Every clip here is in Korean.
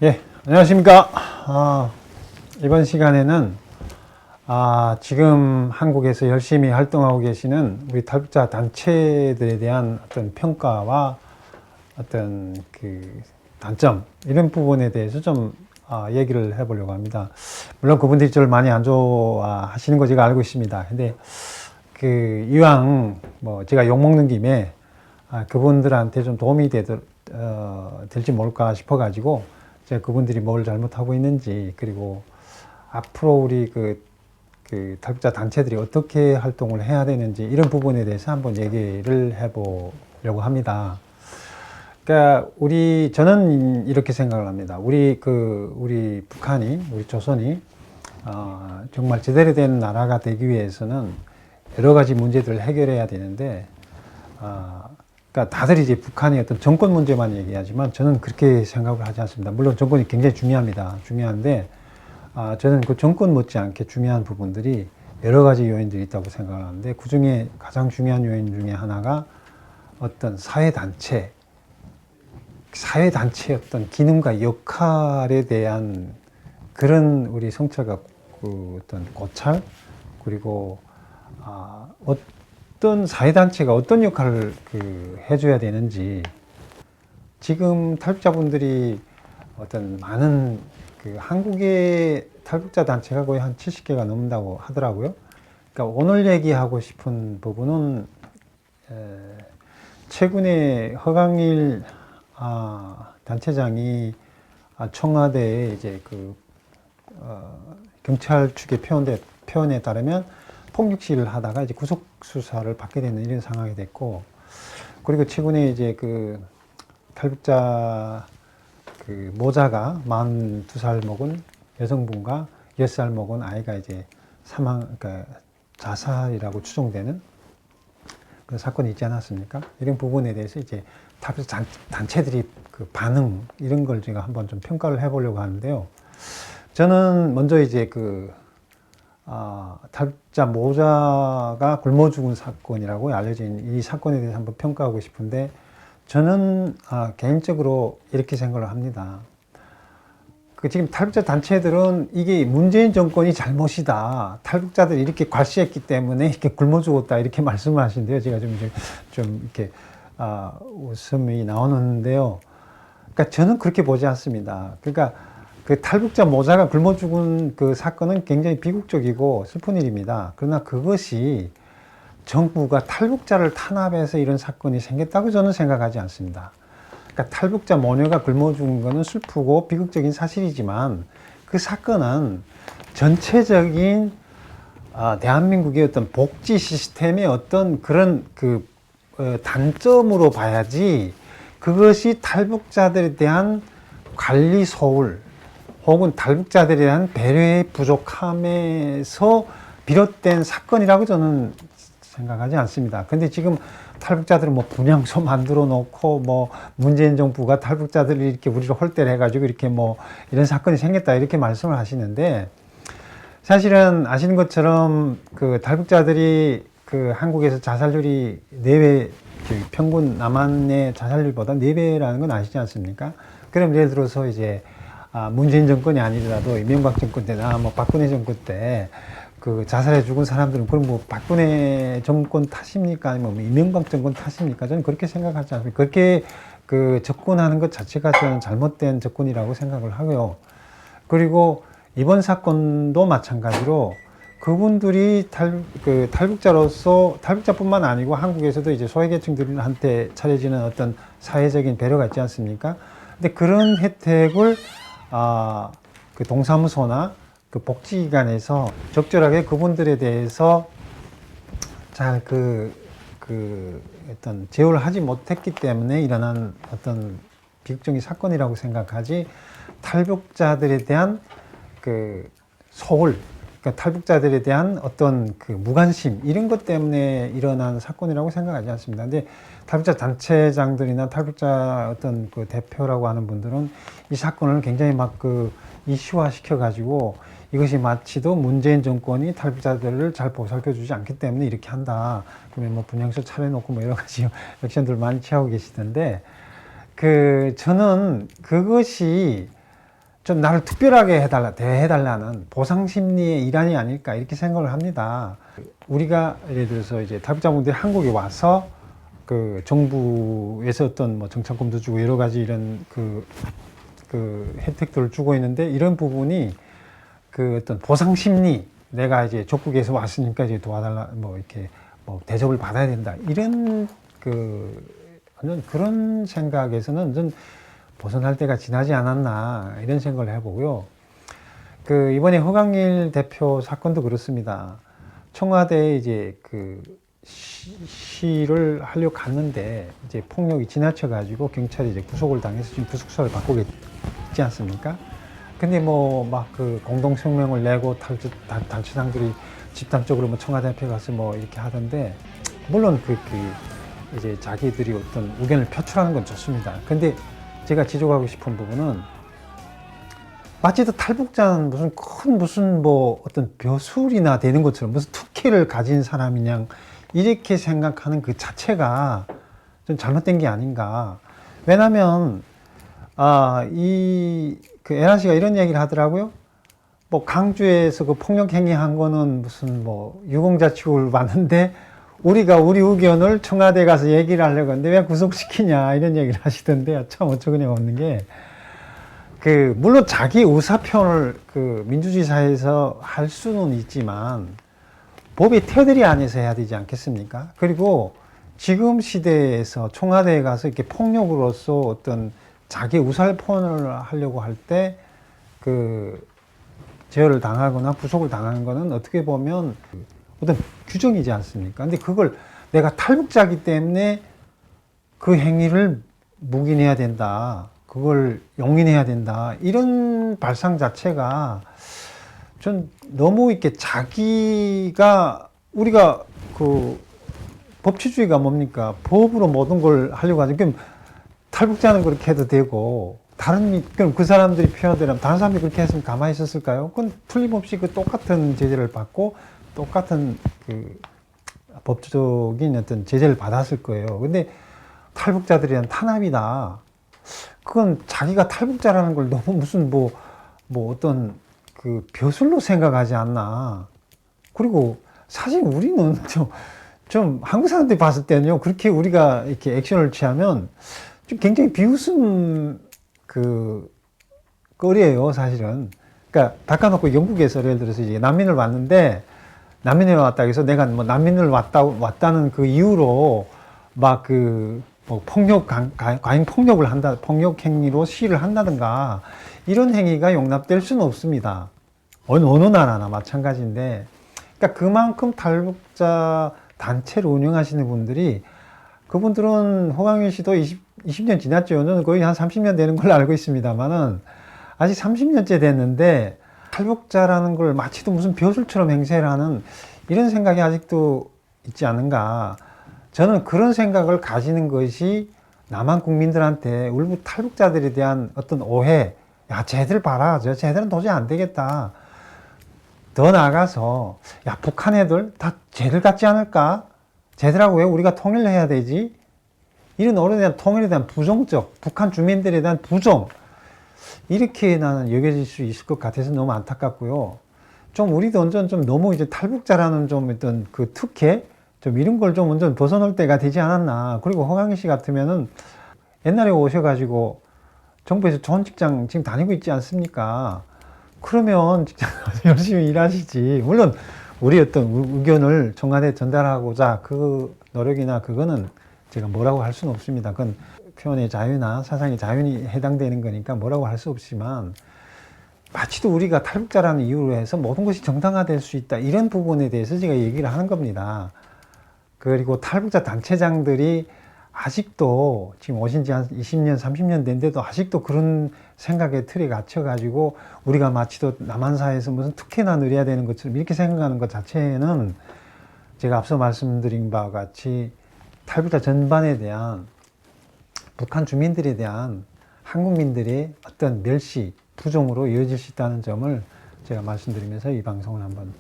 예, 안녕하십니까. 이번 시간에는 지금 한국에서 열심히 활동하고 계시는 우리 탈북자 단체들에 대한 어떤 평가와 어떤 그 단점, 이런 부분에 대해서 좀 얘기를 해보려고 합니다. 물론 그분들이 저를 많이 안 좋아하시는 거 제가 알고 있습니다. 근데 이왕 제가 욕먹는 김에 그분들한테 좀 도움이 될지 모를까 싶어가지고 제가 그분들이 뭘 잘못하고 있는지, 그리고 앞으로 우리 탈북자 단체들이 어떻게 활동을 해야 되는지, 이런 부분에 대해서 한번 얘기를 해보려고 합니다. 그러니까 저는 이렇게 생각을 합니다. 우리 북한이, 우리 조선이 정말 제대로 된 나라가 되기 위해서는 여러 가지 문제들을 해결해야 되는데, 그러니까 다들 이제 북한의 어떤 정권 문제만 얘기하지만 저는 그렇게 생각을 하지 않습니다. 물론 정권이 굉장히 중요합니다. 중요한데 저는 그 정권 못지않게 중요한 부분들이 여러 가지 요인들이 있다고 생각을 하는데, 그 중에 가장 중요한 요인 중에 하나가 어떤 사회단체의 어떤 기능과 역할에 대한 그런 우리 성찰과 어떤 고찰, 그리고 어떤 사회단체가 어떤 역할을 해줘야 되는지. 지금 탈북자분들이 어떤 많은 한국의 탈북자 단체가 거의 한 70개가 넘는다고 하더라고요. 그러니까 오늘 얘기하고 싶은 부분은 최근에 허강일 단체장이 청와대에 이제 경찰 측의 표현에 따르면 폭력 시위를 하다가 이제 구속 수사를 받게 되는 이런 상황이 됐고, 그리고 최근에 이제 탈북자 모자가 42살 먹은 여성분과 6살 먹은 아이가 이제 그러니까 자살이라고 추정되는 그런 사건이 있지 않았습니까? 이런 부분에 대해서 이제 탈북자 단체들이 반응, 이런 걸 제가 한번 좀 평가를 해보려고 하는데요. 저는 먼저 이제 탈북자 모자가 굶어 죽은 사건이라고 알려진 이 사건에 대해서 한번 평가하고 싶은데, 저는 개인적으로 이렇게 생각을 합니다. 지금 탈북자 단체들은 이게 문재인 정권이 잘못이다, 탈북자들이 이렇게 과시했기 때문에 이렇게 굶어 죽었다, 이렇게 말씀을 하시는데요. 제가 좀 이렇게 웃음이 나오는데요. 그러니까 저는 그렇게 보지 않습니다. 그러니까 탈북자 모자가 굶어 죽은 그 사건은 굉장히 비극적이고 슬픈 일입니다. 그러나 그것이 정부가 탈북자를 탄압해서 이런 사건이 생겼다고 저는 생각하지 않습니다. 그러니까 탈북자 모녀가 굶어 죽은 것은 슬프고 비극적인 사실이지만, 그 사건은 전체적인 대한민국의 어떤 복지 시스템의 어떤 그런 단점으로 봐야지, 그것이 탈북자들에 대한 관리 소홀 혹은 탈북자들에 대한 배려의 부족함에서 비롯된 사건이라고 저는 생각하지 않습니다. 근데 지금 탈북자들은 분향소 만들어 놓고 문재인 정부가 탈북자들이 이렇게 우리를 홀대를 해가지고 이렇게 이런 사건이 생겼다, 이렇게 말씀을 하시는데, 사실은 아시는 것처럼 탈북자들이 한국에서 자살률이 4배, 평균 남한의 자살률보다 4배라는 건 아시지 않습니까? 그럼 예를 들어서 이제 문재인 정권이 아니더라도 이명박 정권 때나 박근혜 정권 때 자살해 죽은 사람들은 그럼 박근혜 정권 탓입니까? 아니면 이명박 정권 탓입니까? 저는 그렇게 생각하지 않습니다. 그렇게 접근하는 것 자체가 저는 잘못된 접근이라고 생각을 하고요. 그리고 이번 사건도 마찬가지로 그분들이 탈북자로서, 탈북자뿐만 아니고 한국에서도 이제 소외계층들한테 차려지는 어떤 사회적인 배려가 있지 않습니까? 근데 그런 혜택을 동사무소나 복지기관에서 적절하게 그분들에 대해서 잘 어떤 제어를 하지 못했기 때문에 일어난 어떤 비극적인 사건이라고 생각하지, 탈북자들에 대한 소홀, 그러니까 탈북자들에 대한 어떤 무관심, 이런 것 때문에 일어난 사건이라고 생각하지 않습니다. 근데 탈북자 단체장들이나 탈북자 어떤 대표라고 하는 분들은 이 사건을 굉장히 이슈화 시켜가지고, 이것이 마치도 문재인 정권이 탈북자들을 잘 보살펴주지 않기 때문에 이렇게 한다, 그러면 분향소 차려놓고 여러 가지 액션들 많이 취하고 계시던데, 저는 그것이 좀 나를 특별하게 대해달라는 보상 심리의 일환이 아닐까 이렇게 생각을 합니다. 우리가 예를 들어서 이제 탈북자분들이 한국에 와서 그 정부에서 어떤 뭐 정착금도 주고 여러 가지 이런 그 혜택들을 주고 있는데 이런 부분이 그 어떤 보상 심리, 내가 이제 족국에서 왔으니까 이제 도와달라 뭐 이렇게 뭐 대접을 받아야 된다 이런 완전 그런 생각에서는 완전 벗어날 때가 지나지 않았나 이런 생각을 해보고요. 그 이번에 허강일 대표 사건도 그렇습니다. 청와대에 이제 그 시를 하려고 갔는데 이제 폭력이 지나쳐가지고 경찰이 이제 구속을 당해서 지금 구속사를 받고 있지 않습니까? 근데 뭐 막 그 공동성명을 내고 단체장들이 집단적으로 뭐 청와대 앞에 가서 뭐 이렇게 하던데 물론 이제 자기들이 어떤 의견을 표출하는 건 좋습니다. 근데 제가 지적하고 싶은 부분은 마치 탈북자는 무슨 뭐 어떤 벼슬이나 되는 것처럼 무슨 특혜를 가진 사람이냐 이렇게 생각하는 그 자체가 좀 잘못된 게 아닌가. 왜냐면 그 에라 씨가 이런 얘기를 하더라고요. 뭐 강주에서 그 폭력 행위한 거는 무슨 뭐 유공자 취급을 받는데 우리가 우리 의견을 청와대 가서 얘기를 하려고 하는데 왜 구속시키냐 이런 얘기를 하시던데요. 참 어처구니가 없는 게 물론 자기 의사표현을 민주주의 사회에서 할 수는 있지만 법의 테두리 안에서 해야 되지 않겠습니까? 그리고 지금 시대에서 청와대에 가서 이렇게 폭력으로서 어떤 자기 의사표현을 하려고 할 때 제어를 당하거나 구속을 당하는 거는 어떻게 보면 어떤 규정이지 않습니까? 근데 그걸 내가 탈북자이기 때문에 그 행위를 묵인해야 된다. 그걸 용인해야 된다. 이런 발상 자체가 전 너무 이렇게 우리가 법치주의가 뭡니까? 법으로 모든 걸 하려고 하죠. 그럼 탈북자는 그렇게 해도 되고, 그럼 그 사람들이 표현되면 다른 사람들이 그렇게 했으면 가만히 있었을까요? 그건 틀림없이 똑같은 제재를 받고, 똑같은 법적인 어떤 제재를 받았을 거예요. 근데 탈북자들에 대한 탄압이다. 그건 자기가 탈북자라는 걸 너무 무슨 어떤 벼슬로 생각하지 않나. 그리고 사실 우리는 좀 한국 사람들이 봤을 때는요, 그렇게 우리가 이렇게 액션을 취하면 좀 굉장히 비웃음 거리예요, 사실은. 그러니까 바꿔놓고 영국에서 예를 들어서 이제 난민을 왔는데 난민을 왔다 해서 내가 뭐 난민을 왔다는 그 이유로 막 뭐 과잉 폭력을 한다, 폭력 행위로 시위를 한다든가 이런 행위가 용납될 수는 없습니다. 어느 나라나 마찬가지인데, 그러니까 그만큼 탈북자 단체를 운영하시는 분들이 그분들은 허강일 씨도 20년 지났죠. 저는 거의 한 30년 되는 걸로 알고 있습니다만은 아직 30년째 됐는데 탈북자라는 걸 마치도 무슨 벼슬처럼 행세를 하는 이런 생각이 아직도 있지 않은가. 저는 그런 생각을 가지는 것이 남한 국민들한테 울부 탈북자들에 대한 어떤 오해, 야 쟤들 봐라, 쟤들은 도저히 안 되겠다. 더 나아가서 야 북한 애들 다 쟤들 같지 않을까? 쟤들하고 왜 우리가 통일을 해야 되지? 이런 어른에 대한 통일에 대한 부정적, 북한 주민들에 대한 부정, 이렇게 나는 여겨질 수 있을 것 같아서 너무 안타깝고요. 좀 우리도 완전 좀 너무 이제 탈북자라는 좀 어떤 특혜, 좀 이런 걸 좀 완전 벗어날 때가 되지 않았나. 그리고 허강일 씨 같으면은 옛날에 오셔가지고 정부에서 좋은 직장 지금 다니고 있지 않습니까? 그러면 직장 가서 열심히 일하시지. 물론 우리 어떤 의견을 청와대에 전달하고자 그 노력이나 그거는 제가 뭐라고 할 수는 없습니다. 그건 표현의 자유나 사상의 자유에 해당되는 거니까 뭐라고 할 수 없지만, 마치도 우리가 탈북자라는 이유로 해서 모든 것이 정당화될 수 있다, 이런 부분에 대해서 제가 얘기를 하는 겁니다. 그리고 탈북자 단체장들이 아직도 지금 오신 지 한 20년, 30년 된데도 아직도 그런 생각에 틀에 갇혀가지고 우리가 마치도 남한사회에서 무슨 특혜나 누려야 되는 것처럼 이렇게 생각하는 것 자체는 제가 앞서 말씀드린 바와 같이 탈북자 전반에 대한, 북한 주민들에 대한 한국민들의 어떤 멸시, 부정으로 이어질 수 있다는 점을 제가 말씀드리면서 이 방송을 한번,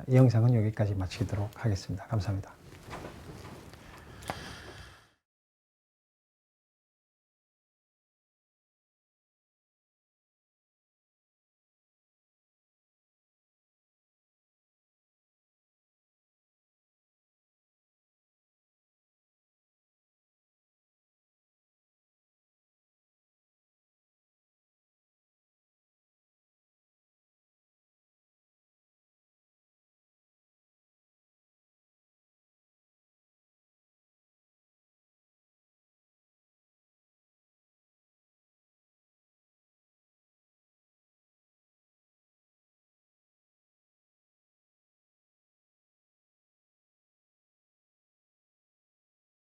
이 영상은 여기까지 마치도록 하겠습니다. 감사합니다.